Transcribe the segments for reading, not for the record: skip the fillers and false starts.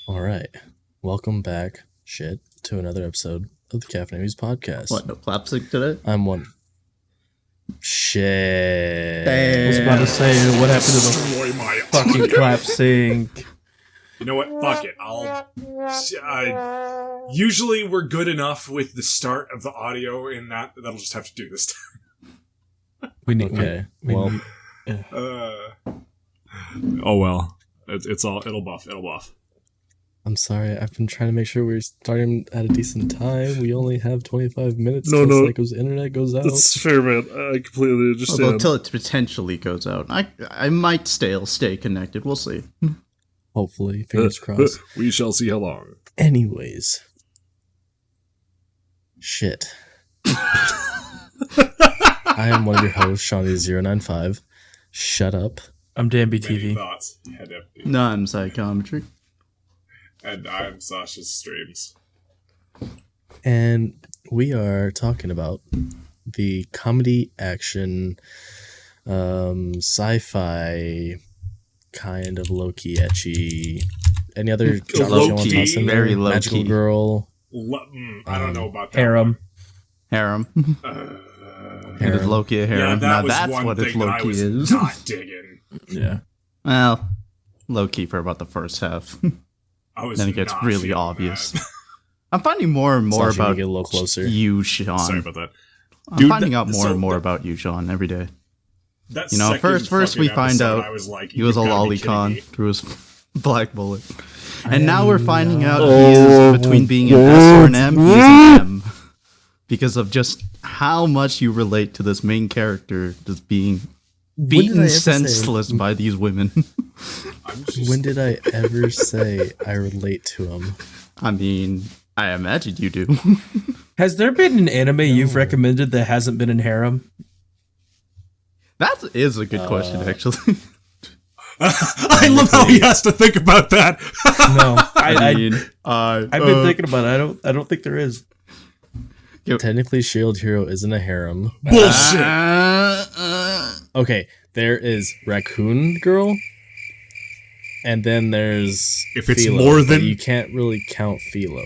All right. Welcome back, to another episode of the Caffeinated Weebs Podcast. What, no clap sync today? I'm one. Shit. I was about to say, what happened to the fucking clap sync? You know what? Fuck it. Usually we're good enough with the start of the audio, and that'll just have to do this time. We need. Okay. Well. Oh well. It'll buff. I'm sorry. I've been trying to make sure we're starting at a decent time. We only have 25 minutes No. till Psycho's internet goes out. That's fair, man. I completely understand. Until it potentially goes out. I might stay connected. We'll see. Hopefully. Fingers crossed. We shall see how long. Anyways. Shit. I am one of your hosts, Shawnee095. Shut up. I'm Many Danbyytv. thoughts. Head empty. No, I'm psychometry. And I'm Sashasstreams. And we are talking about the comedy action sci-fi kind of low-key etchy. Any other genres you want to toss in there? Very low-key. Magical Girl. I don't know about that. Harem. Harem. It is Loki a harem. Yeah, now was that's one what thing its that I Loki was is. not digging. Yeah. Well, low-key for about the first half. Then it gets not really feeling obvious. that. I'm finding more and more Sasha, you about get a little closer. you, Sean. Sorry about that. I'm finding out more and more about you, Sean, every day. That You know, second first we fucking find episode, out I was like, he was a "You've gotta be kidding lolicon me." through his black bullet. And now we're finding out he is between being an S or an M, he's an M. Because of just how much you relate to this main character just being beaten senseless by these women. When did I ever say I relate to him? I mean, I imagine you do. Has there been an anime you've recommended that hasn't been in harem? That is a good question, actually. I love how he has to think about that. No, I've I've been thinking about it. I don't think there is. Technically, Shield Hero isn't a harem. Bullshit. Okay, there is Raccoon Girl, and then there's If it's Philo, more but than- you can't really count Philo.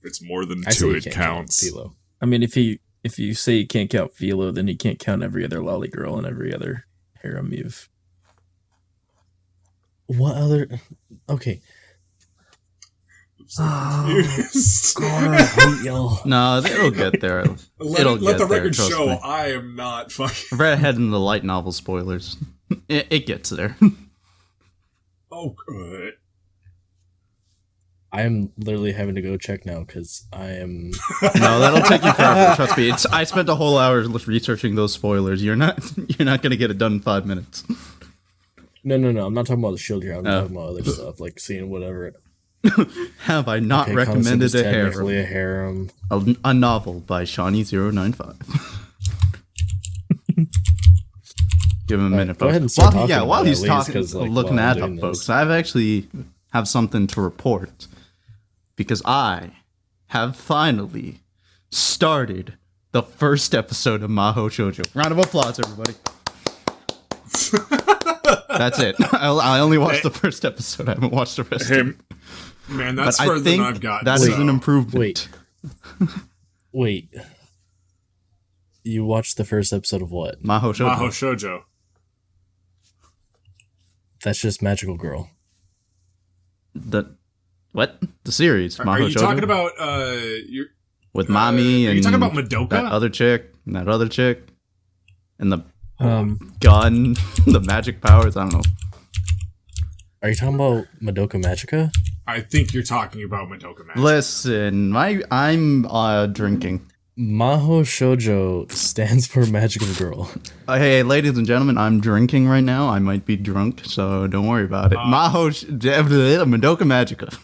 It's more than I say two. you It can't count counts. Philo. I mean, if you say you can't count Philo, then you can't count every other lolly girl and every other harem you've. What other? Okay. Confused. No, it'll get there. Let the record show I am not fucking. I've read ahead in the light novel spoilers. It gets there. Oh, good. I am literally having to go check now because I am. No, that'll take you forever. Trust me. I spent a whole hour researching those spoilers. You're not gonna get it done in 5 minutes. No. I'm not talking about the Shield Hero. I'm talking about other stuff like seeing whatever. Have I not recommended Concept is a harem? technically a harem. A novel by Shawnee095. Give him a minute, go ahead and folks. start talking about While it he's at least, talking, 'cause, like, looking while I'm that up, doing folks, this. I've actually have something to report because I have finally started the first episode of Mahou Shoujo. Round of applause, everybody. That's it. I only watched the first episode. I haven't watched the rest. Hey, of it. man, that's But I further than think I've gotten. that is an improvement. Wait. You watched the first episode of what? Mahou Shoujo. Mahou Shoujo. That's just Magical Girl. The series? Are Mahou you Shoujo? talking about With Mommy Are and you talking about Madoka? that other chick and that other chick and the gun, the magic powers. I don't know. Are you talking about Madoka Magica? I think you're talking about Madoka Magic. Listen, I'm drinking. Mahou Shoujo stands for Magical Girl. Hey, ladies and gentlemen, I'm drinking right now. I might be drunk, so don't worry about it. Madoka Magica.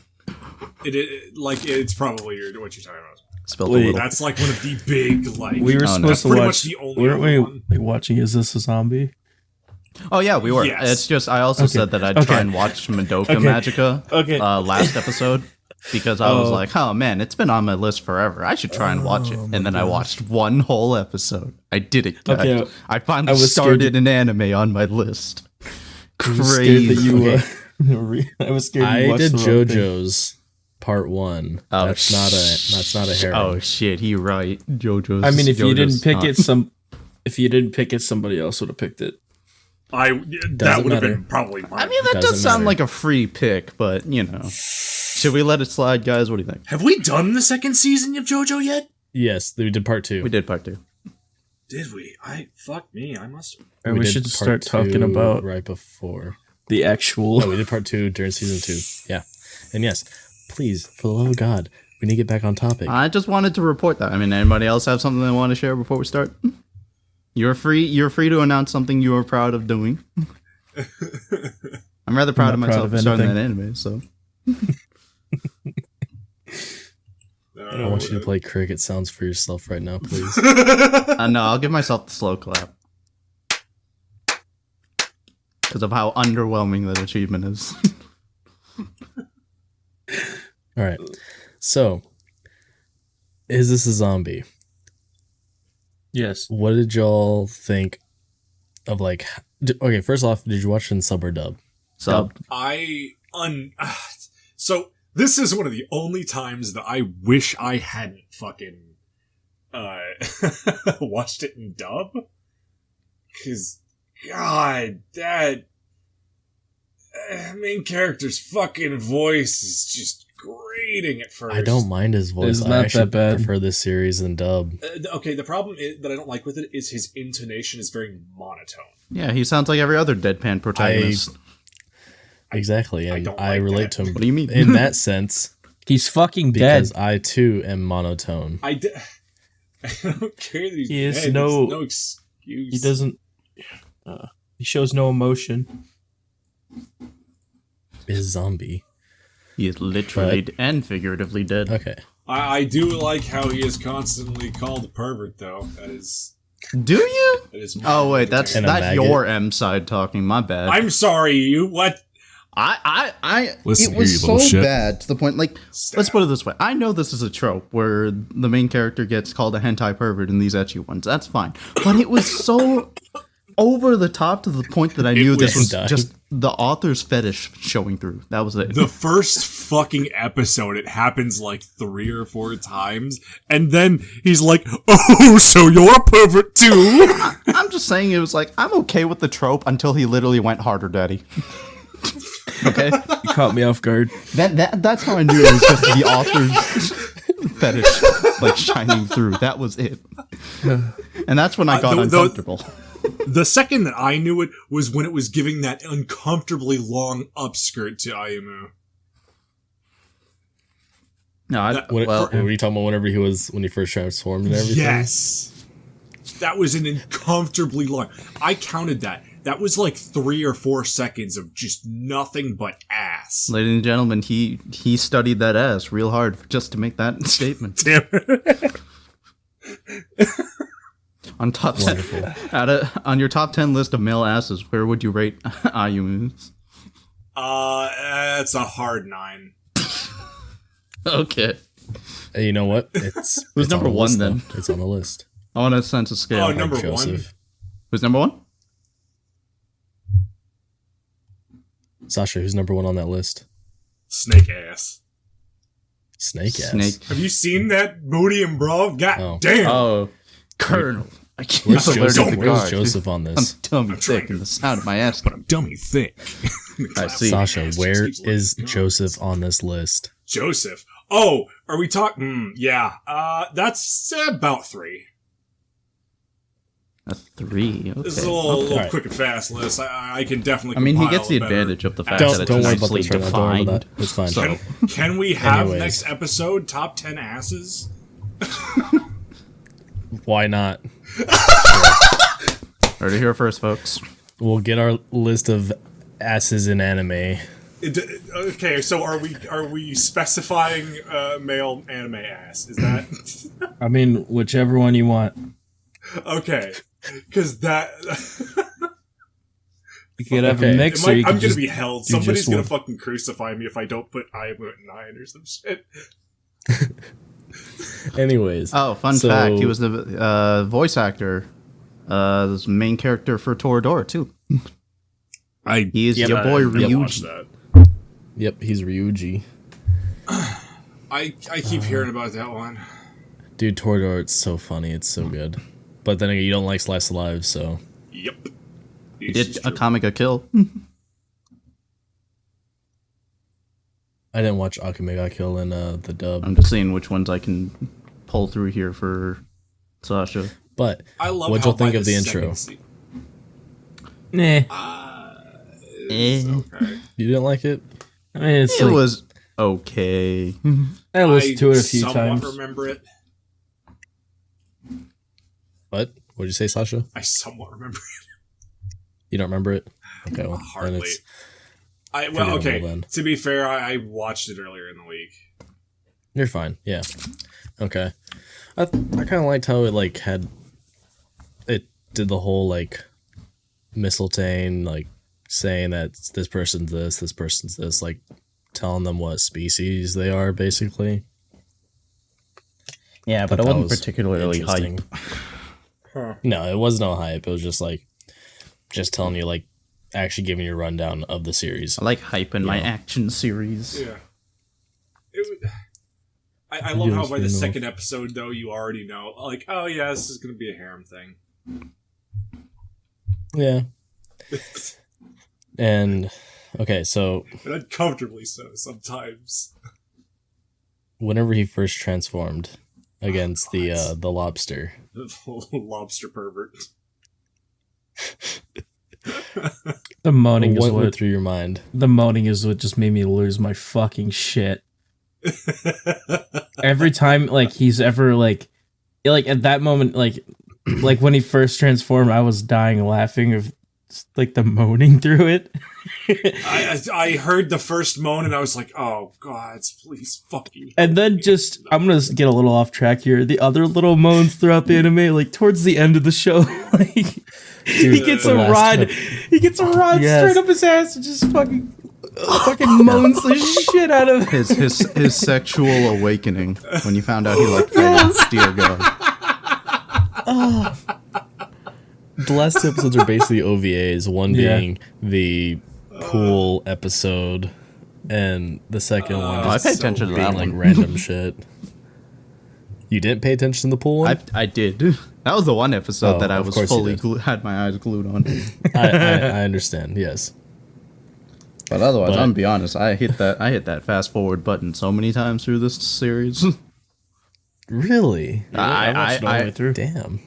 It's probably what you're talking about. Spelled a little. That's like one of the big We were Oh, no. supposed to pretty watch. much the only Weren't we one. watching Is This a Zombie? Oh yeah, we were. Yes. It's just I also said that I'd try and watch Madoka Magica last episode because I was like, oh man, it's been on my list forever. I should try and watch it. And then I watched one whole episode. I did it, guys. Okay, I finally was started scared an anime on my list. I was scared that Crazy. I was scared. I did JoJo's Part 1. Oh, That's not a harem. Oh shit, he right. JoJo's. I mean, if you didn't pick not- it, if you didn't pick it, somebody else would have picked it. That would have matter. been probably mine. I mean, that Doesn't does sound matter. like a free pick, but you know, should we let it slide, guys? What do you think? Have we done the second season of JoJo yet? Yes, we did Part 2. We did Part 2. Did we? Fuck me. I must have. And we did should Part start 2 talking about right before. the actual. No, we did Part 2 during Season 2. Yeah. And yes, please, for the love of God, we need to get back on topic. I just wanted to report that. I mean, anybody else have something they want to share before we start? You're free to announce something you are proud of doing. I'm rather proud of not myself proud for of starting that anything. anime, so. I want you to play cricket sounds for yourself right now, please. No, I'll give myself the slow clap. Because of how underwhelming that achievement is. All right. So, is this a zombie? Yes. What did y'all think of like? Okay, first off, did you watch it in sub or dub? So, So this is one of the only times that I wish I hadn't fucking watched it in dub. Cause God, that main character's fucking voice is just grating at first. I don't mind his voice. It's I not actually that bad. prefer this series in dub. Okay, the problem that I don't like with it is his intonation is very monotone. yeah, he sounds like every other deadpan protagonist. Exactly, I and don't I like relate that. to him What do you mean? in that sense He's fucking dead. because I too am monotone. I don't care that he's He has dead. no- It's no excuse. He doesn't. He shows no emotion. Is zombie. He is literally and figuratively dead. Okay. I do like how he is constantly called a pervert, though. That is. Do you? That is Oh wait, that's And a that's maggot. your M side talking. My bad. I'm sorry. You what? I Listen it here, was you so little shit. bad to the point. Like, let's put it this way: I know this is a trope where the main character gets called a hentai pervert in these ecchi ones. That's fine, but it was so over the top to the point that I knew this was was- just the author's fetish showing through. That was it. The first fucking episode, it happens like 3 or 4 times, and then he's like, "Oh, so you're a pervert too?" I'm just saying, it was like I'm okay with the trope until he literally went harder, daddy. Okay, You caught me off guard. that's how I knew it was just the author's fetish like shining through. That was it, and that's when I got the- uncomfortable. The second that I knew it was when it was giving that uncomfortably long upskirt to Ayumu. No, What were you talking about when he first transformed and everything? Yes. That was an uncomfortably long. I counted that. That was like 3 or 4 seconds of just nothing but ass. ladies and gentlemen, he studied that ass real hard just to make that statement. Damn it. On top on your top 10 list of male asses, where would you rate Ayumu's? That's a hard 9. Okay. Hey, you know what? It's Who's it's on number the one, list, then? though. It's on the list. I want to sense a scale. Oh, number Joseph. Who's number 1? Sasha, who's number 1 on that list? Snake ass. Snake ass. Snake. Have you seen that booty and bro? God Oh. damn. Oh, Colonel. I can't Where's alert Joseph? the Where's guard. Joseph on I'm this? tummy trying thick and the sound of my ass. But I'm dummy thick. I see. Sasha, Ass where just keeps is letting go. Joseph on this list? Joseph. Oh, are we talking? Yeah. That's about 3. A 3. This is Okay. a little Alright. quick and fast list. I can definitely. I mean, he compile gets the a better- advantage of the fact Don't that don't it's worry about nicely this right now. Don't worry defined. about that. It's fine. So- Can we have Anyways. next episode top 10 asses? Why not? Heard it here first, folks. We'll get our list of asses in anime. Okay, so are we specifying male anime ass? Is that I mean, whichever one you want. okay? Because that You could have Okay. a mix, or I'm you gonna could just be held. do Somebody's just gonna one. fucking crucify me if I don't put I am at 9 or some shit. Anyways. Oh, fun So- fact. He was the voice actor, the main character for Toradora, too. He is your boy I watched Ryuji. that. Yep, he's Ryuji. I keep hearing about that one. Dude, Toradora, it's so funny. It's so good. But then again, you don't like Slice of Life, so... Yep. He did a comic a kill. I didn't watch Akame ga Kill in the dub. I'm just seeing which ones I can pull through here for Sasha. But I love what'd how you think by of the intro? Nah. It's okay. You didn't like it? I mean, it's It like, was okay. I listened to it a few somewhat times. remember it. What? What'd you say, Sasha? I somewhat remember it. You don't remember it? Okay, well, then Hardly. it's... Well, okay. forgettable then. To be fair, I watched it earlier in the week. You're fine. Yeah. Okay. I kind of liked how it like had it did the whole like mistletoe like saying that this person's this, like telling them what species they are basically. Yeah, but Thought it that wasn't was particularly interesting. hype. No, it was no hype. It was just like just telling you like actually giving you a rundown of the series. I like hype in my Yeah. action series. Yeah. I love how by the second episode, though, you already know, like, oh yeah, this is going to be a harem thing. Yeah. And okay, so And uncomfortably so sometimes. whenever he first transformed against the lobster, Lobster pervert. The moaning is what went what through your mind? the moaning is what just made me lose my fucking shit. Every time like he's ever like at that moment like when he first transformed, I was dying laughing of like the moaning through it. I heard the first moan and I was like, oh god, please fuck you. And then just I'm gonna get a little off track here. The other little moans throughout the anime, like towards the end of the show, like he gets the a last rod, time. he gets a rod Yes. straight up his ass and just fucking moans the shit out of him. His sexual awakening when you found out he liked fighting. Dear God. The last two episodes are basically OVAs, one Yeah. being the pool episode, and the second one I just paid attention to being that like one. random shit. You didn't pay attention to the pool one? I did. That was the one episode Oh, that I of was course you fully did. had my eyes glued on. I understand, yes. But otherwise, But- I'm gonna be honest. I hit that fast forward button so many times through this series. Really? I watched it all the way through. Damn.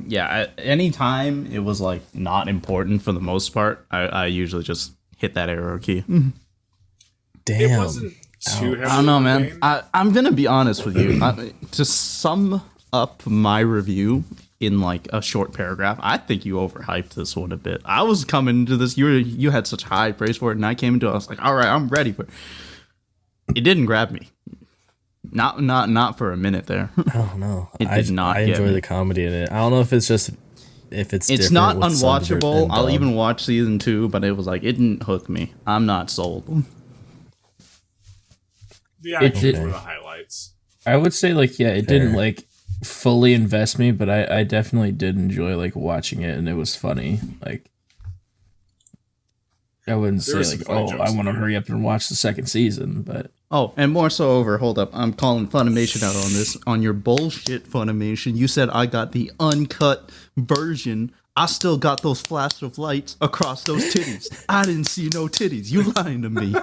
Yeah, anytime it was like not important for the most part, I usually just hit that arrow key. Damn. It wasn't too heavy. I don't know, man. I'm gonna be honest with you. To sum up my review in like a short paragraph, I think you overhyped this one a bit. I was coming into this, you had such high praise for it, and I came into it, I was like, all right, I'm ready for it. It didn't grab me. Not for a minute there. I don't know. It did not I get enjoy me. the comedy in it. I don't know if it's just It's different not with sub unwatchable. and I'll dub. even watch season 2, but it was like it didn't hook me. I'm not sold. Yeah, It I did- were the highlights. I would say like yeah, it didn't Fair. like fully invest me, but I definitely did enjoy like watching it, and it was funny. Like I wouldn't There say were some like funny oh jokes I in want to there. hurry up and watch the second season, but Oh, and more so over. Hold up, I'm calling Funimation out on this. On your bullshit, Funimation. You said I got the uncut version. I still got those flashes of lights across those titties. I didn't see no titties. You lying to me?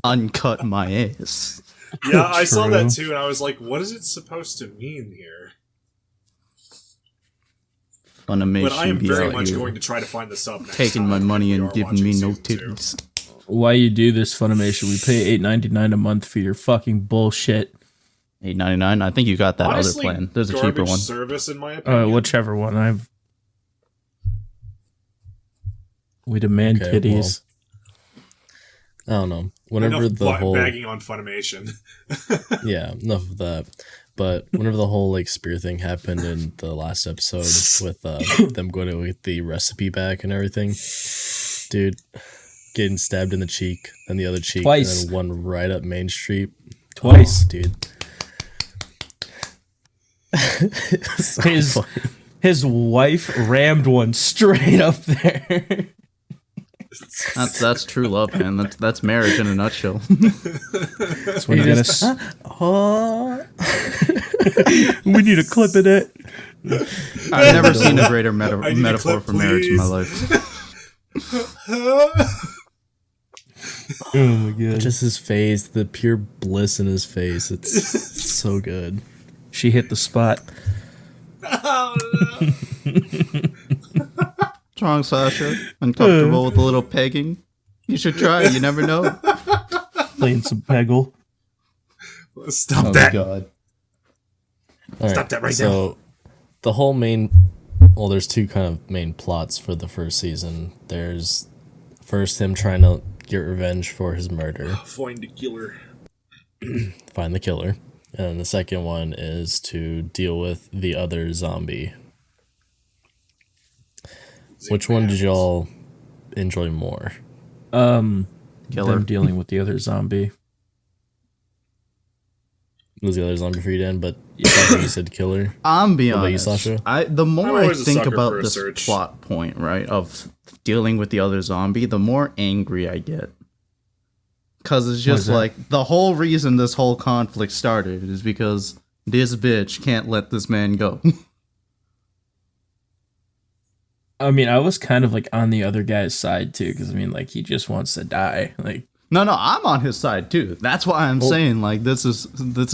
Uncut my ass. Yeah, I saw that True. too, and I was like, what is it supposed to mean here? Funimation. But I am be very out much here going to try to find this up next taking time my money we and are giving me watching no season two. titties. why you do this, Funimation? We pay $8.99 a month for your fucking bullshit. $8.99. I think you got that Honestly, other plan. There's a cheaper garbage one. service, in my opinion. Whichever one we demand Okay, titties. I don't know. Whenever Enough the whole bagging on Funimation. yeah, enough of that. But whenever the whole like spear thing happened in the last episode with them going to get the recipe back and everything, dude, getting stabbed in the cheek, then the other cheek, Twice. and then one right up Main Street, Twice. dude. So His funny. his wife rammed one straight up there. That's true love, man. That's marriage in a nutshell. That's when you gotta. We need a clip of that. I've never seen a greater I need a metaphor clip, for marriage in my please. life. Oh my god. Just his face, the pure bliss in his face. It's so good. She hit the spot. What's wrong, Sasha? Uncomfortable with a little pegging? You should try. You never know. Playing some Peggle. Stop Oh that. my god. All Stop that right so the whole main, well, there's two kind of main plots for the first season. There's first him trying to get revenge for his murder, Find the killer. find the killer, and then the second one is to deal with the other zombie. Which one did y'all enjoy more? Killer. Them dealing with the other zombie. Was the other zombie for you, Dan? But you said killer. I'm being What about you, honest. Sasha? The more I'm I always a think sucker about for a this search. plot point, right, of dealing with the other zombie, the more angry I get. Because it's just that? like, the whole reason this whole conflict started is because this bitch can't let this man go. I mean, I was kind of like on the other guy's side too, because I mean, like he just wants to die. Like, No, I'm on his side too. That's why I'm saying like this is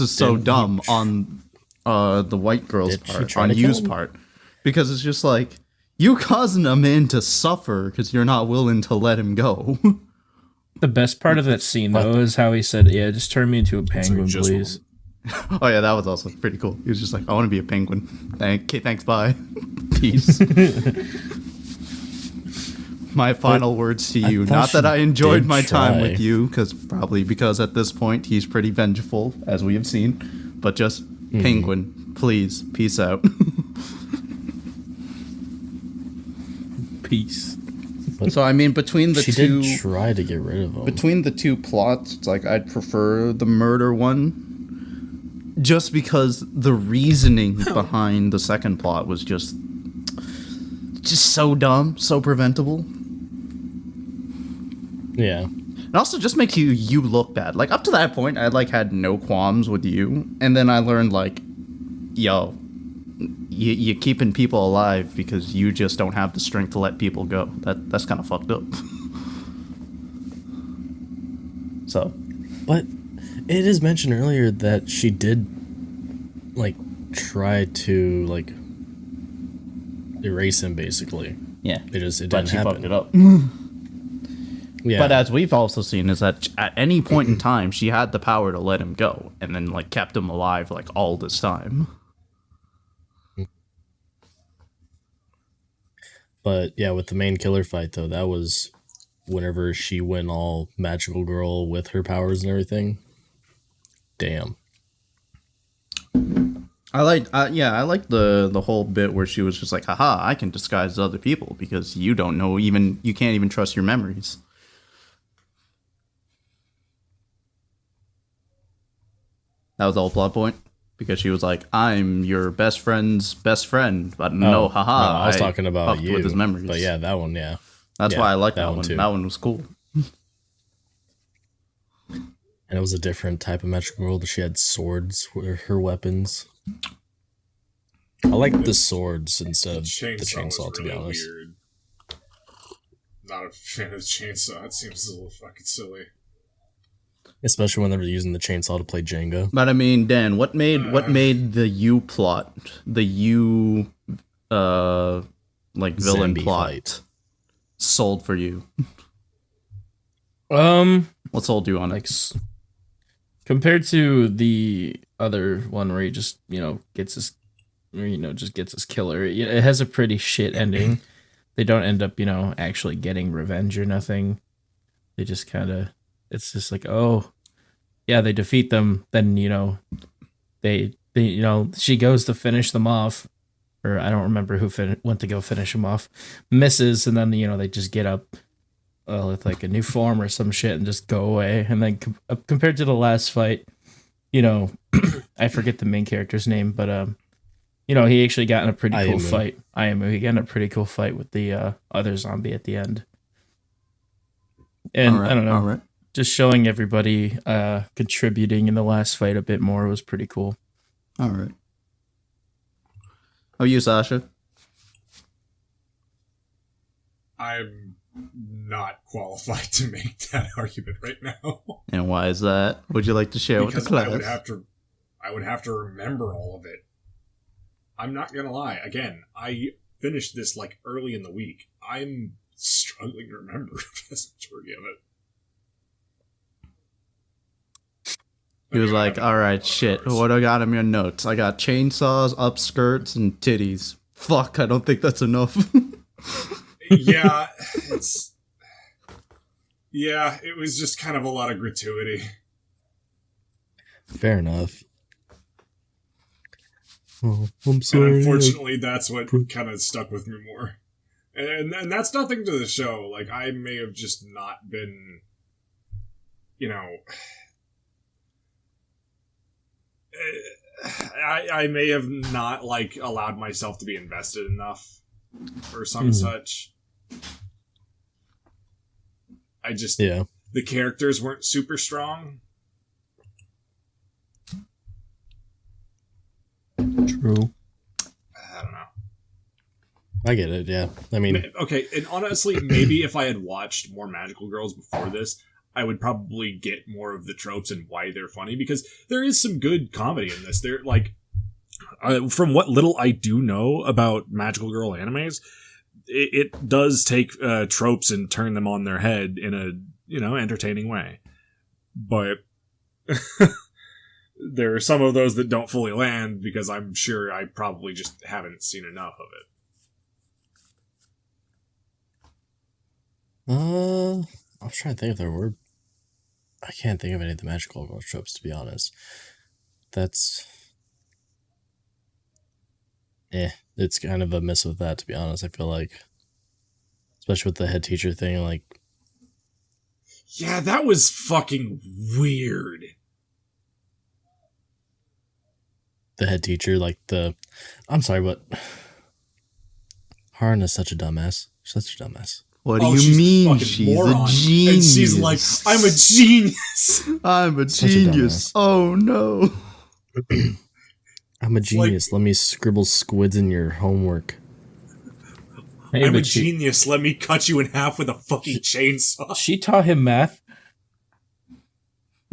so Didn't dumb on the white girl's Did she part, try on to kill you's him? part, because it's just like you causing a man to suffer because you're not willing to let him go. the best part of that scene though is how he said, "Yeah, just turn me into a penguin, just please." Oh yeah, that was also pretty cool. He was just like, I want to be a penguin. Thanks, bye, peace. My final words to you. thought Not that she I enjoyed did my time try. with you, because at this point he's pretty vengeful, as we have seen. But just penguin, please, peace out. Peace. So I mean, between the She two, did try to get rid of him. between the two plots, it's like I'd prefer the murder one, just because the reasoning behind the second plot was just so dumb, so preventable. Yeah. It also just makes you look bad. Like, up to that point, I, like, had no qualms with you. And then I learned, like, yo, you're keeping people alive because you just don't have the strength to let people go. That's kind of fucked up. So. But it is mentioned earlier that she did, like, try to, like, erase him, basically. Yeah. It didn't But she happen. fucked it up. Yeah. But as we've also seen, is that at any point in time, she had the power to let him go, and then like kept him alive like all this time. But yeah, with the main killer fight though, that was whenever she went all magical girl with her powers and everything. Damn. I like the whole bit where she was just like, haha, I can disguise other people because you don't know, you can't even trust your memories. That was the whole plot point. Because she was like, I'm your best friend's best friend. But no, haha. No, I was talking about puffed you. with his memories. But yeah, that one, yeah. That's yeah, why I like that that one one. too. That one was cool. And it was a different type of magical girl. She had swords were her weapons. I like the swords instead of the chainsaw, was to be really honest. weird. Not a fan of the chainsaw. It seems a little fucking silly. Especially when they were using the chainsaw to play Jenga. But I mean, Dan, what made the U plot, the U like villain Zombie plot fight. sold for you? What sold you on it? Like compared to the other one where he just gets his killer, it has a pretty shit ending. They don't end up actually getting revenge or nothing. They just kind of, it's just like, oh yeah, they defeat them, then they she goes to finish them off, or I don't remember who went to go finish them off, misses, and then they just get up with like a new form or some shit and just go away. And then compared to the last fight, I forget the main character's name, but he actually got in a pretty cool fight. He got in a pretty cool fight with the other zombie at the end. And All right, I don't know, all right. just showing everybody contributing in the last fight a bit more was pretty cool. All right. Oh, you, Sasha? I'm not qualified to make that argument right now. And why is that? Would you like to share with the Because class? I would have to remember all of it. I'm not gonna lie. Again, I finished this like early in the week. I'm struggling to remember the vast majority of it. He was like, all right, shit, what do I got in your notes? I got chainsaws, upskirts, and titties. Fuck, I don't think that's enough. Yeah, it was just kind of a lot of gratuity. Fair enough. Oh, I'm And sorry. unfortunately, that's what kind of stuck with me more. And that's nothing to the show. Like, I may have just not been, you know... I may have not, like, allowed myself to be invested enough or some such. Yeah. The characters weren't super strong. True. I don't know. I get it, yeah. I mean, Okay, and honestly, maybe if I had watched more Magical Girls before this, I would probably get more of the tropes and why they're funny, because there is some good comedy in this. They're like, from what little I do know about Magical Girl animes, it does take tropes and turn them on their head in a, you know, entertaining way. But there are some of those that don't fully land because I'm sure I probably just haven't seen enough of it. I was trying to think if there were. I can't think of any of the Magical Girl tropes, to be honest. That's. It's kind of a miss with that, to be honest. I feel like, especially with the head teacher thing, like. Yeah, that was fucking weird. The head teacher, like the. I'm sorry, but. Harn is such a dumbass. Such a dumbass. What do she's you a mean? fucking She's moron. a genius. And she's like, I'm a genius. I'm a Such a genius. dumbass. Oh no. I'm a genius. Let me scribble squids in your homework. Hey, I'm a but genius. Let me cut you in half with a fucking chainsaw. she taught him math.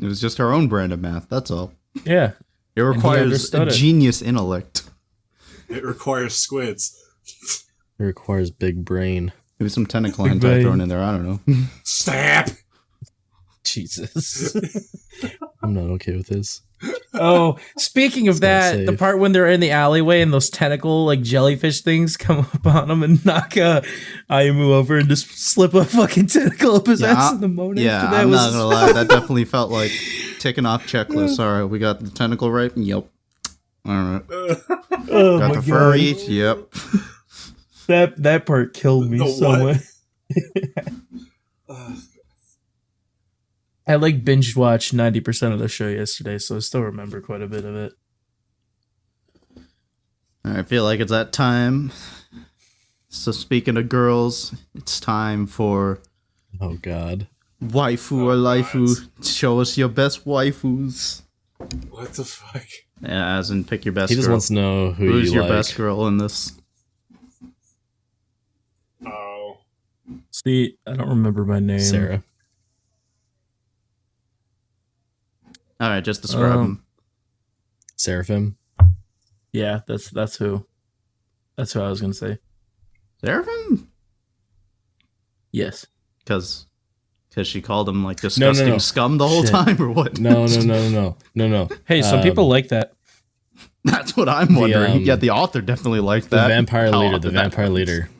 It was just her own brand of math, that's all. Yeah. It requires a understood it. genius intellect. It requires squids. It requires big brain. Maybe some tentacle Big hentai brain. thrown in there, I don't know. Stab! Jesus. I'm not okay with this. Oh, speaking of not that, the safe. part when they're in the alleyway and those tentacle like jellyfish things come up on them and knock Ayumu over and just slip a fucking tentacle up his ass in the moan yeah, after that I'm was not gonna lie. That definitely felt like ticking off checklist. All right, we got the tentacle right. Yep. All right. oh Got my the furry. God. Yep. That part killed me The so what? much. I like binge watched 90% of the show yesterday, so I still remember quite a bit of it. I feel like it's that time. So speaking of girls, it's time for Oh, God. waifu or laifu. Show us your best waifus. What the fuck? Yeah, as in pick your best He just girl. wants to know Who's you your like. best girl in this? Oh. See, I don't remember my name. Sarah. All right, just describe them. Seraphim. Yeah, that's who. That's who I was gonna say. Seraphim? Yes. Because she called him like disgusting no. scum the whole Shit. time, or what? No. Hey, some people like that. That's what I'm wondering. Yeah, the author definitely liked The that. vampire How leader. often The that vampire happens. leader.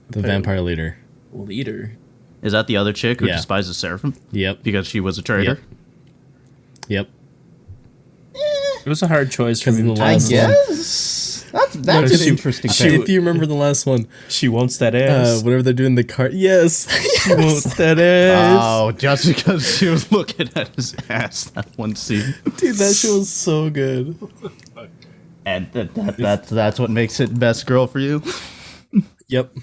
The vampire leader. Leader. Is that the other chick who Yeah. despises Seraphim Yep. because she was a traitor? Yep. It was a hard choice for 'Cause me. in the to last choose. one- Yes, that's No, she- interesting. she- take. If you remember the last one, She wants that ass. whenever they're doing the cart, yes, She wants that ass. Oh, just because she was looking at his ass that one scene, dude, that show was so good. and that's what makes it best girl for you. Yep.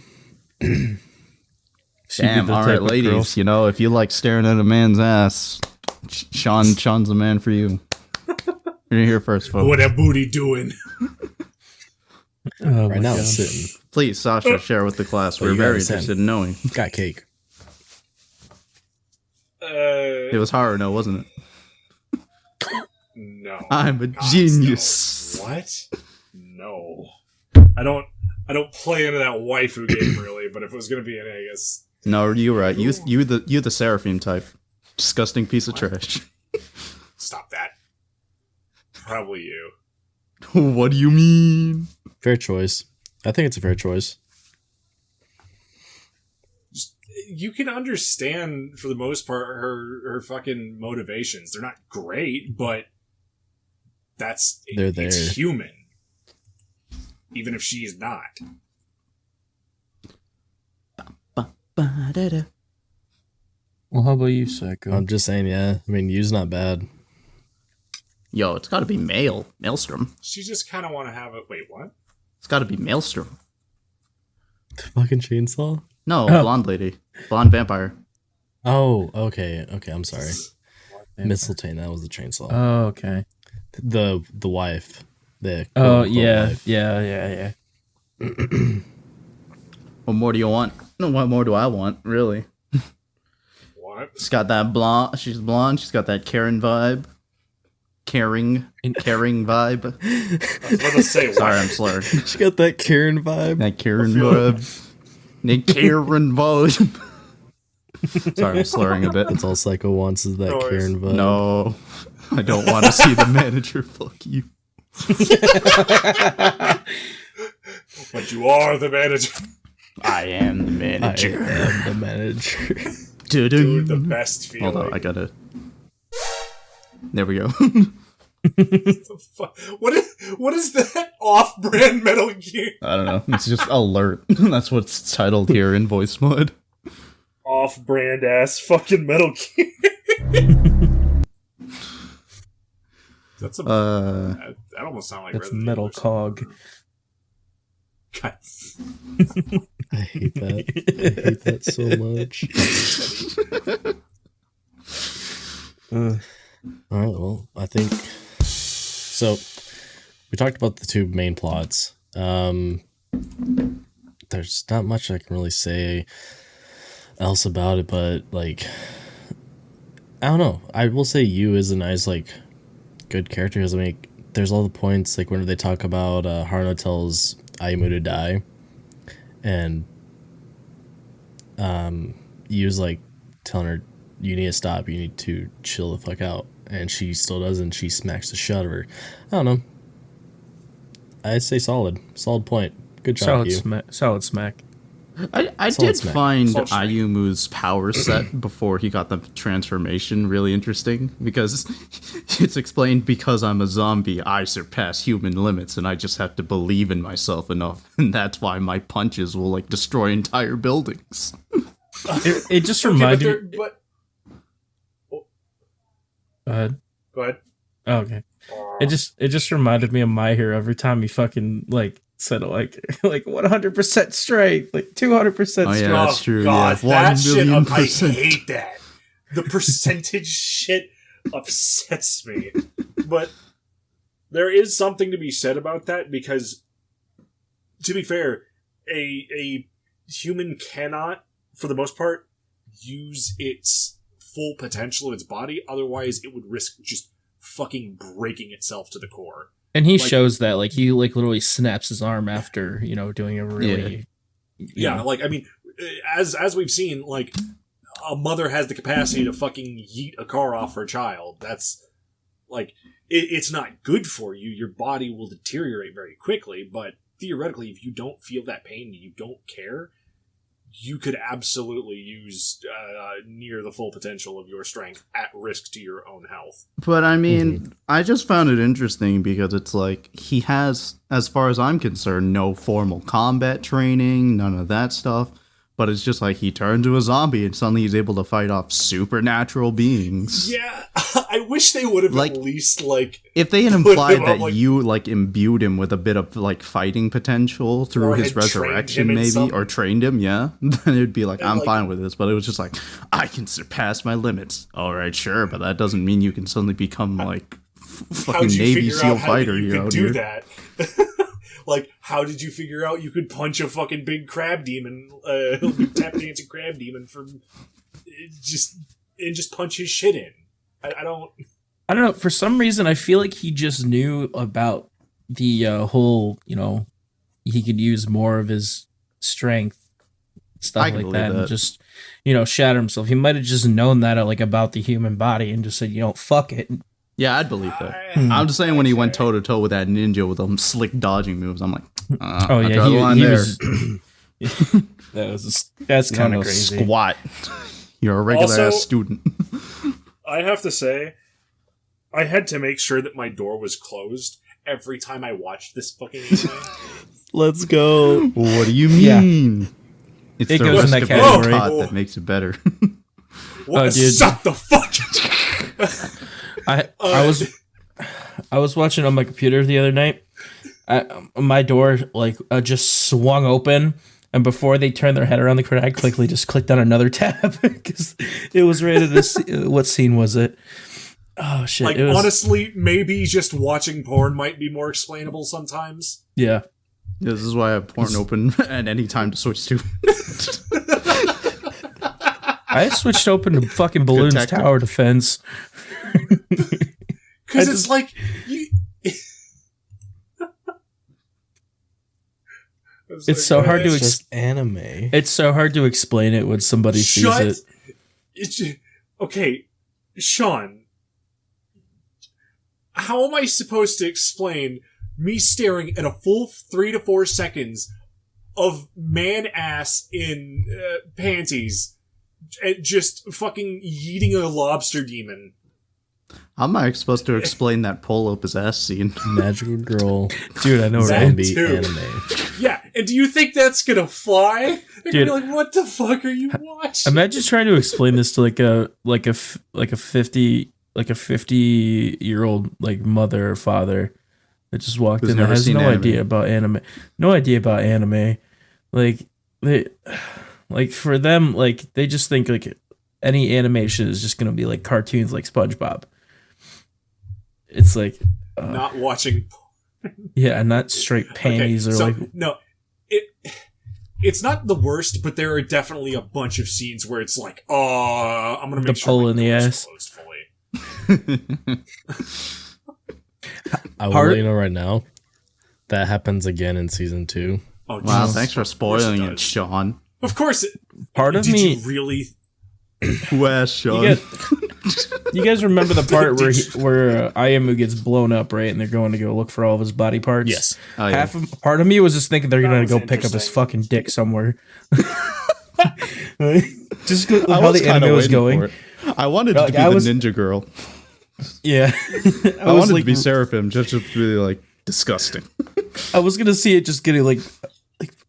Damn, all right, ladies. You know, if you like staring at a man's ass, Sean's the man for you. You're here first, folks. What that booty doing? Right now it's sitting. Please, Sasha, share with the class. We're you very gotta send. interested in knowing. Got cake. It was hard, no, wasn't it? No. I'm a genius. No. What? No. I don't play into that waifu game really, but if it was gonna be an I guess. No, you're right. You the Seraphim type. Disgusting piece of trash. Stop that. Probably you. What do you mean? Fair choice. I think it's a fair choice. You can understand for the most part her fucking motivations. They're not great, but They're there. It's human. Even if she is not. Well, how about you, Psycho? I'm just saying, yeah. I mean, Yu's not bad. Yo, it's gotta be Maelstrom. She just kind of want to have a... Wait, what? It's gotta be Maelstrom. The fucking chainsaw? No, blonde lady. Blonde vampire. Oh, okay. Okay, I'm sorry. Mistletoe, that was the chainsaw. Oh, okay. The wife. The Oh, quote-unquote yeah. wife. Yeah. What more do you want? No, what more do I want, really? What? She's got that blonde. She's blonde. She's got that Karen vibe. Caring vibe. I was about to say, what? Sorry, I'm slurred. She got that Karen vibe. That Karen vibe. That Karen vibe. Sorry, I'm slurring a bit. That's all Psycho wants is that No worries. Karen vibe. No, I don't want to see the manager. Fuck you. But you are the manager. I am the I manager. am the manager. Dude, the best feeling. Hold on, I gotta. There we go. What is that off-brand Metal Gear? I don't know. It's just alert. That's what's titled here in voice mode. Off-brand ass fucking Metal Gear. That's a that almost sounds like That's Resident Metal Evil. Cog. God. I hate that. I hate that so much. All right, well, I think so. We talked about the two main plots. There's not much I can really say else about it, but like, I don't know. I will say Yu is a nice, like, good character because I mean, there's all the points like when they talk about Haruno tells Ayumu to die, and Yu's like telling her, "You need to stop. You need to chill the fuck out." And she still doesn't. She smacks the shit out of her. I don't know. I'd say solid. Solid point. Good job, you. Solid smack. I Solid did smack. find Solid smack. Ayumu's power set before he got the transformation really interesting because it's explained because I'm a zombie, I surpass human limits and I just have to believe in myself enough, and that's why my punches will like destroy entire buildings. It just Okay, reminded me. but Go ahead. go ahead. Oh, okay. It just reminded me of My Hero every time he fucking like said it like 100% straight, like 200% straight. Oh, yeah. That's true, God, yeah. that 1 shit, million I %. hate that. The percentage shit upsets me. But there is something to be said about that because, to be fair, a human cannot, for the most part, use its full potential of its body. Otherwise, it would risk just fucking breaking itself to the core. And he Like- shows that, like, he like literally snaps his arm after, doing a really Yeah, like, I mean, as we've seen, like, a mother has the capacity to fucking yeet a car off her child. That's, like, it's not good for you. Your body will deteriorate very quickly, but theoretically, if you don't feel that pain and you don't care, you could absolutely use near the full potential of your strength at risk to your own health. But I mean, I just found it interesting because it's like he has, as far as I'm concerned, no formal combat training, none of that stuff. But it's just like he turned to a zombie and suddenly he's able to fight off supernatural beings. Yeah, I wish they would have at least if they had implied that you imbued him with a bit of fighting potential through his resurrection, maybe, or trained him, yeah, then it'd be I'm fine with this. But it was just I can surpass my limits. All right, sure, but that doesn't mean you can suddenly become fucking Navy SEAL fighter. You could do that. How did you figure out you could punch a fucking big crab demon, tap dancing crab demon just punch his shit in? I don't know. For some reason, I feel like he just knew about the whole, he could use more of his strength, stuff like that, and just, shatter himself. He might have just known that about the human body and just said, fuck it. Yeah, I'd believe that. I'm just saying when he went toe to toe with that ninja with them slick dodging moves, I'm like, he was. That's kind of crazy. Squat. You're a regular ass student. I have to say, I had to make sure that my door was closed every time I watched this fucking anime. Let's go. What do you mean? Yeah. It's it the goes in that category that makes it better. What? Shut the fuck. I was watching on my computer the other night. My door just swung open, and before they turned their head around the corner, I quickly just clicked on another tab because it was rated as what scene was it? Oh shit! Honestly, maybe just watching porn might be more explainable sometimes. Yeah, this is why I have porn open at any time to switch to. I switched open to fucking Balloon's Tower Defense. Because it's you... It's so hard to anime. It's so hard to explain it when somebody sees it. Okay, Sean. How am I supposed to explain me staring at a full 3 to 4 seconds of man ass in panties and just fucking yeeting a lobster demon? How am I supposed to explain that pull up his ass scene? Magical girl. Dude, I know, right? Zombie anime. Yeah, and do you think that's gonna fly? They're gonna be what the fuck are you watching? Imagine trying to explain this to a 50-year-old mother or father that just walked in and has no idea about anime. No idea about anime. For them, they just think any animation is just gonna be cartoons like SpongeBob. It's not watching. Yeah, not straight panties no. It's not the worst, but there are definitely a bunch of scenes where it's I'm gonna make the sure pull in the ass. I will let you know right now that happens again in season 2. Oh, wow! Thanks for spoiling it, Sean. Of course. Did you really? Who asked Sean? You guys remember the part where Ayamu gets blown up, right? And they're going to go look for all of his body parts? Yes. Oh, yeah. Part of me was just thinking they're going to go pick up his fucking dick somewhere. Just how the anime was going. I wanted to be the ninja girl. Yeah. I wanted to be Seraphim, just really disgusting. I was going to see it just getting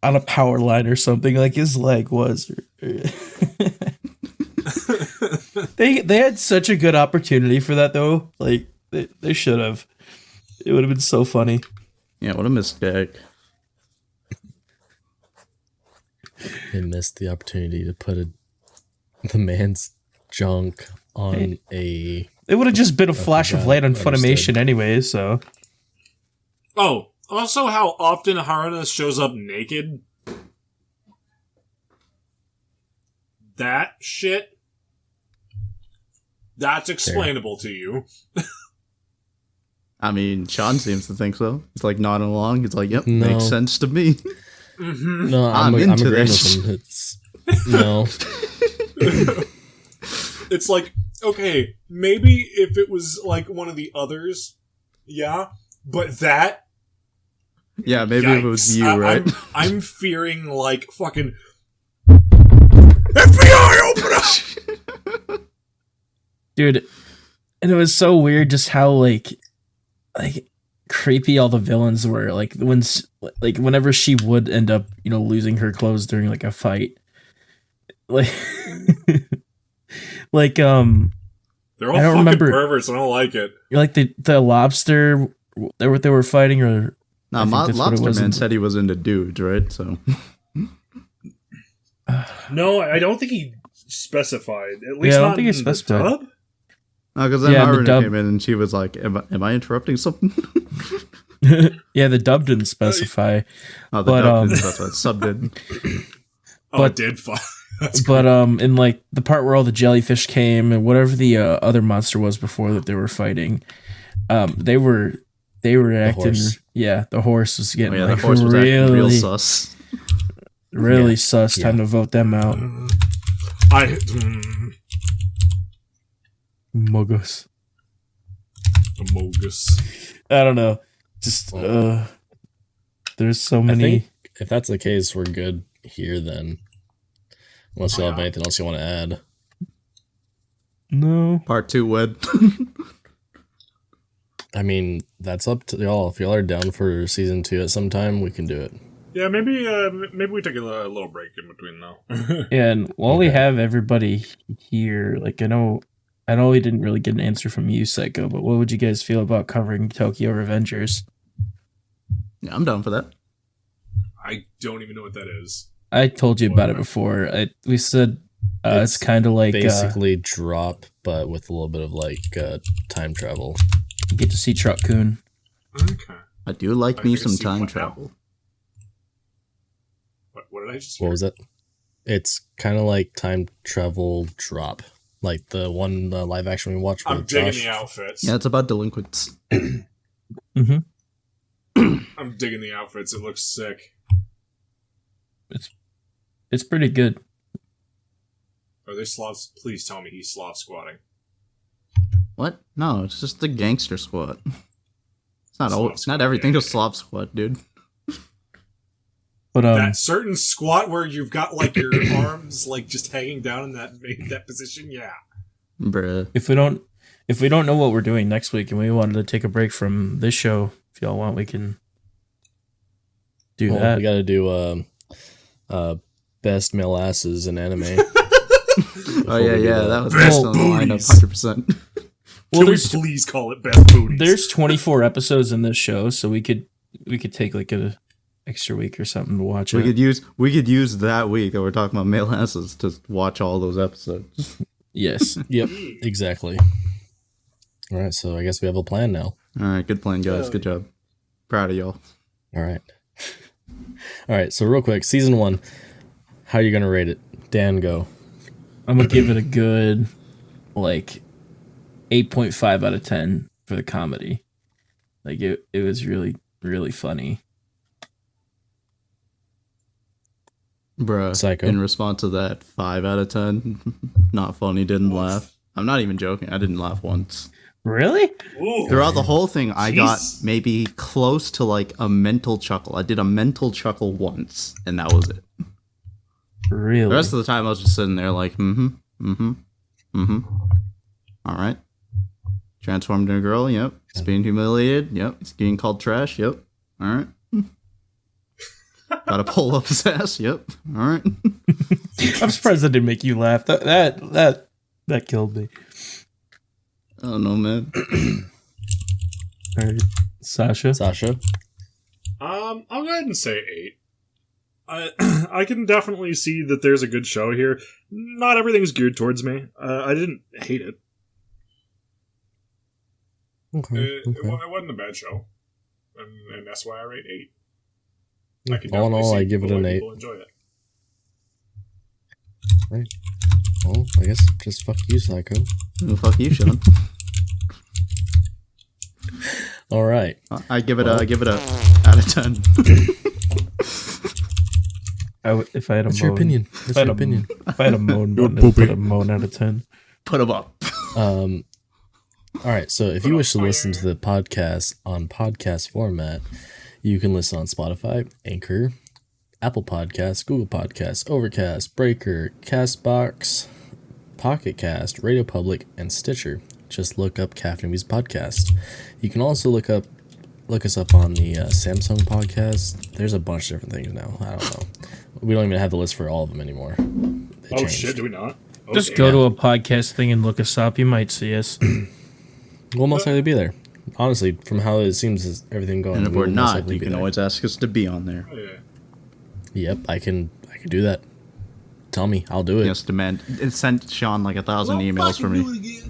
on a power line or something like his leg was. They had such a good opportunity for that though. They should have. It would have been so funny. Yeah, what a mistake. They missed the opportunity to put the man's junk on a. It would have just been a flash of light on Funimation anyway. So. Oh, also how often Haruna shows up naked. That shit. That's explainable to you. I mean, Sean seems to think so. He's nodding along. He's yep, no. Makes sense to me. Mm-hmm. No, I'm into this. No. It's okay, maybe if it was one of the others, yeah, but that. Yeah, maybe yikes. if it was you, right? I'm fearing fucking FBI open up. Dude, and it was so weird just how creepy all the villains were. Whenever she would end up, losing her clothes during a fight, like, like They're all I don't fucking remember- perverts. I don't like it. like the lobster they were fighting, or Nah, I think that's what it Lobster was Man in- said he was into dudes, right? So No, I don't think he specified. At Yeah, least I don't not think he in the specified. dub. because then Yeah, the Haruna dub- came in and she was like, "Am I interrupting something?" yeah, the dub didn't specify. Oh, the But, dub didn't specify. Sub did. Oh, But- it did. That's But in like the part where all the jellyfish came and whatever the other monster was before that they were fighting, they were acting. horse. Yeah, the horse was Oh, getting yeah, like the horse was acting real really, sus. really Yeah. sus. Time to vote them out. Mogus. Amogus. I don't know. Just there's so I many. think if that's the case, we're good here then. Unless you have anything else you want to add. No. Part 2 wed. I mean, that's up to y'all. If y'all are down for season 2 at some time, we can do it. Yeah, maybe we take a little break in between though. Yeah, and while we Okay. have everybody here, like I know we didn't really get an answer from you, Psycho, but what would you guys feel about covering Tokyo Revengers? Yeah, I'm down for that. I don't even know what that is. I told you about it before. We said it's kind of like Basically drop, but with a little bit of like time travel. you get to see Truck Coon. Okay. I do like I me think I some see time what travel. What did I just What hear? was it? It's kind of like time travel drop. Like the one live action we watched with I'm digging Josh. the outfits. Yeah, it's about delinquents. Mm-hmm. I'm digging the outfits. It looks sick. It's pretty good. Are they sloths? Please tell me he's sloth squatting. What? No, it's just the gangster squad. It's not Slop not squad, everything yeah, just slop squad, dude. But That certain squat where you've got like your arms like just hanging down in that position. Yeah. Bruh. if we don't know what we're doing next week and we wanted to take a break from this show, if y'all want, we can do Well, that. we got to do best male asses in anime. Oh yeah, we do yeah, that. that was Best best on the lineup, booties. 100%. Well, Can we there's please call it best booties? there's 24 episodes in this show, so we could take like a extra week or something to watch We it. could use that week that we're talking about male asses to watch all those episodes. Yes. Yep, exactly. All right, so I guess we have a plan now. All right, good plan, guys. Good job. Proud of y'all. All right. All right, so real quick, season 1. How are you going to rate it? Dan, go. I'm gonna give it a good like 8.5 out of 10 for the comedy. Like it was really, really funny. Bruh, Psycho. in response to that, 5 out of 10. Not funny, didn't laugh. I'm not even joking. I didn't laugh once. Really? Ooh. Throughout the whole thing, I got Jeez. maybe close to like a mental chuckle. I did a mental chuckle once, and that was it. Really? The rest of the time, I was just sitting there like, all right. Transformed into a girl, yep. It's being humiliated, yep. It's being called trash, yep. All right. Gotta pull up his ass, yep. All right. I'm surprised that didn't make you laugh. That killed me. Oh no, man. All right, Sasha. Sasha? I'll go ahead and say 8. I can definitely see that there's a good show here. Not everything's geared towards me. I didn't hate it. Okay. It wasn't a bad show, and that's why I rate 8. I can All in definitely all, see I give it why an 8. people enjoy it. Well, I guess just fuck you, Psycho. Oh, fuck you, Sean. All right. I give it a out of 10. If I had a What's your moan- opinion? If What's I had your a- opinion? If I had a moan button, I'd put a moan out of 10. Put him up. All right, so if you wish to listen to the podcast on podcast format, you can listen on Spotify, Anchor, Apple Podcasts, Google Podcasts, Overcast, Breaker, Castbox, Pocket Cast, Radio Public, and Stitcher. Just look up Caffeinated Weebs Podcast. You can also look us up on the Samsung Podcast. There's a bunch of different things now. I don't know. We don't even have the list for all of them anymore. Oh changed. shit, do we not? Just Okay. go to a podcast thing and look us up. You might see us. We'll most likely be there. Honestly, from how it seems is everything going. And if we we're will most not, likely you be can there. always ask us to be on there. Oh, yeah. Yep, I can do that. Tell me, I'll do it. Yes, demand. It sent Sean like 1,000 emails for me.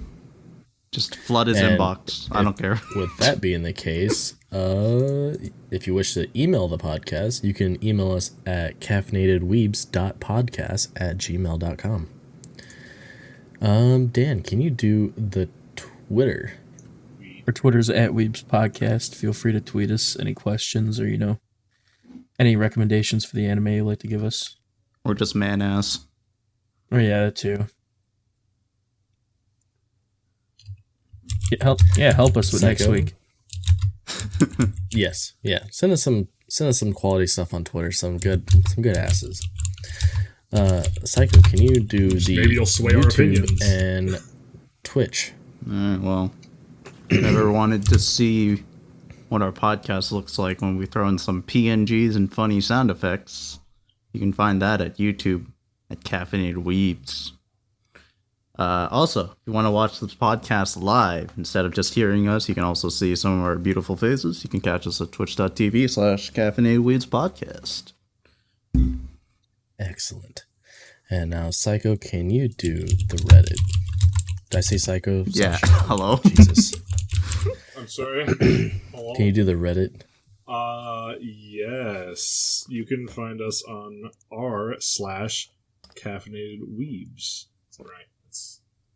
Just flood his And inbox. I don't care. With that being the case, if you wish to email the podcast, you can email us at caffeinatedweebs.podcast@gmail.com. Dan, can you do the Twitter? Our Twitter's at Weebs Podcast. Feel free to tweet us any questions or, any recommendations for the anime you'd like to give us. Or just man ass. Oh, yeah, that too. Help us with next Psycho. week. Yes, yeah. Send us some quality stuff on Twitter. Some good asses. Psycho, can you do the Maybe you'll sway our YouTube opinions. and Twitch? Alright, well. If you ever wanted to see what our podcast looks like when we throw in some PNGs and funny sound effects, you can find that at YouTube at Caffeinated Weebs. Also, if you want to watch this podcast live, instead of just hearing us, you can also see some of our beautiful faces. You can catch us at twitch.tv/Caffeinated Weebs Podcast. Excellent. And now, Psycho, can you do the Reddit? Did I say Psycho? Yeah, Sasha? hello. Jesus. I'm sorry. Hello? Can you do the Reddit? Yes. You can find us on r/caffeinated weebs. Is that right?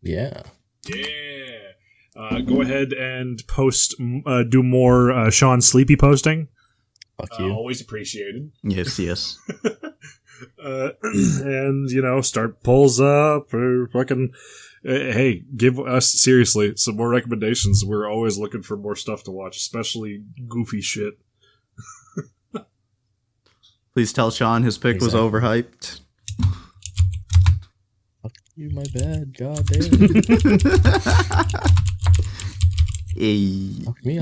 Yeah. Yeah. Go ahead and post, do more Sean Sleepy posting. Fuck you. Always appreciated. Yes. And, start polls up or fucking. Hey, give us, seriously, some more recommendations. We're always looking for more stuff to watch, especially goofy shit. Please tell Sean his pick was Exactly. overhyped. Fuck you, my bad. God damn. Hey. Fuck me,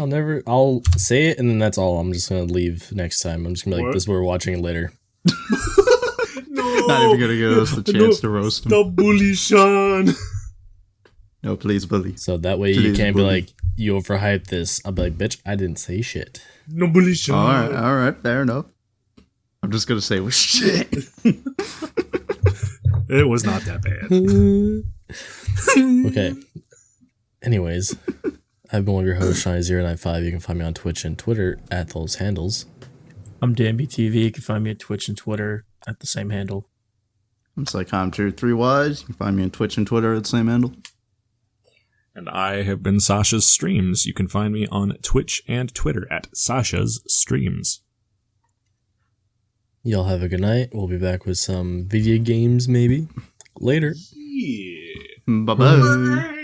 I'll say it and then that's all. I'm just gonna leave next time. I'm just gonna be like, What? this we're watching it later. No! Not even gonna give us the chance to roast him. Stop bully Sean! No, please, bully. So that way you Please, can't be bully. like, you overhyped this. I'll be like, bitch, I didn't say shit. No bully Sean! Alright, fair enough. I'm just gonna say, well, shit. It was not that bad. Okay. Anyways, I've been one of your hosts, Shiny095. You can find me on Twitch and Twitter at those handles. I'm Danbyytv. You can find me at Twitch and Twitter at the same handle. I'm Psychom3Ys. You can find me on Twitch and Twitter at the same handle. And I have been Sashasstreams. Streams. You can find me on Twitch and Twitter at Sashasstreams. Y'all have a good night. We'll be back with some video games, maybe. Later. Yeah. Bye-bye.